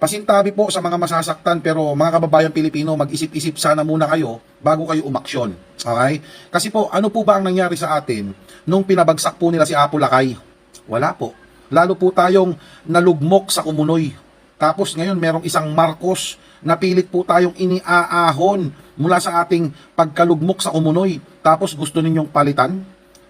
Pasintabi po sa mga masasaktan, pero mga kababayan Pilipino, mag-isip-isip sana muna kayo bago kayo umaksyon. Okay? Kasi po, ano po ba ang nangyari sa atin nung pinabagsak po nila si Apo Lakay? Wala po. Lalo po tayong nalugmok sa Kumunoy. Tapos ngayon merong isang Marcos na pilit po tayong iniaahon mula sa ating pagkalugmok sa Kumunoy. Tapos gusto ninyong palitan?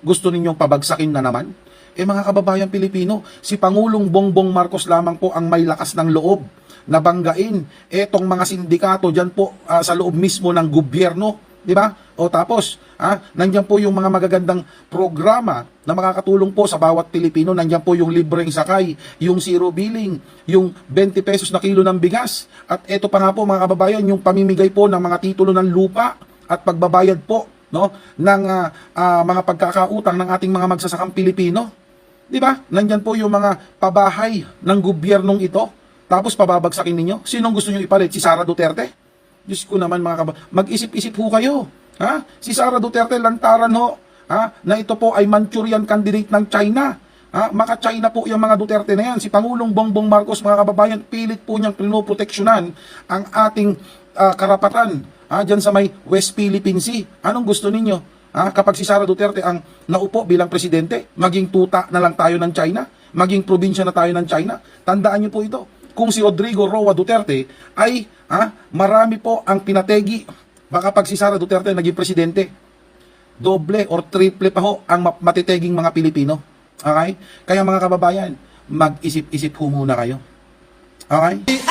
Gusto ninyong pabagsakin na naman? Mga kababayan Pilipino, si Pangulong Bongbong Marcos lamang po ang may lakas ng loob na banggain etong mga sindikato dyan po sa loob mismo ng gobyerno, di ba? O tapos, nandyan po yung mga magagandang programa na makakatulong po sa bawat Pilipino. Nandyan po yung libreng sakay, yung zero billing, yung 20 pesos na kilo ng bigas. At eto pa nga po mga kababayan, yung pamimigay po ng mga titulo ng lupa at pagbabayad po ng mga pagkakautang ng ating mga magsasakang Pilipino. Di ba? Nandyan po yung mga pabahay ng gobyernong ito. Tapos pababagsakin ninyo. Sinong gusto nyo ipalit? Si Sara Duterte? Diyos ko naman mga mag-isip-isip ho kayo. Si Sara Duterte lantaran ho. Na ito po ay Manchurian candidate ng China. Maka-China po yung mga Duterte na yan. Si Pangulong Bongbong Marcos, mga kababayan, pilit po niyang pinoproteksyonan ang ating karapatan dyan sa may West Philippine Sea. Anong gusto ninyo? Kapag si Sara Duterte ang naupo bilang presidente, maging tuta na lang tayo ng China, maging probinsya na tayo ng China. Tandaan niyo po ito. Kung si Rodrigo Roa Duterte ay marami po ang pinategi, baka pag si Sara Duterte naging presidente, doble or triple pa ho ang matiteging mga Pilipino. Okay? Kaya mga kababayan, mag-isip-isip ho muna kayo. Okay?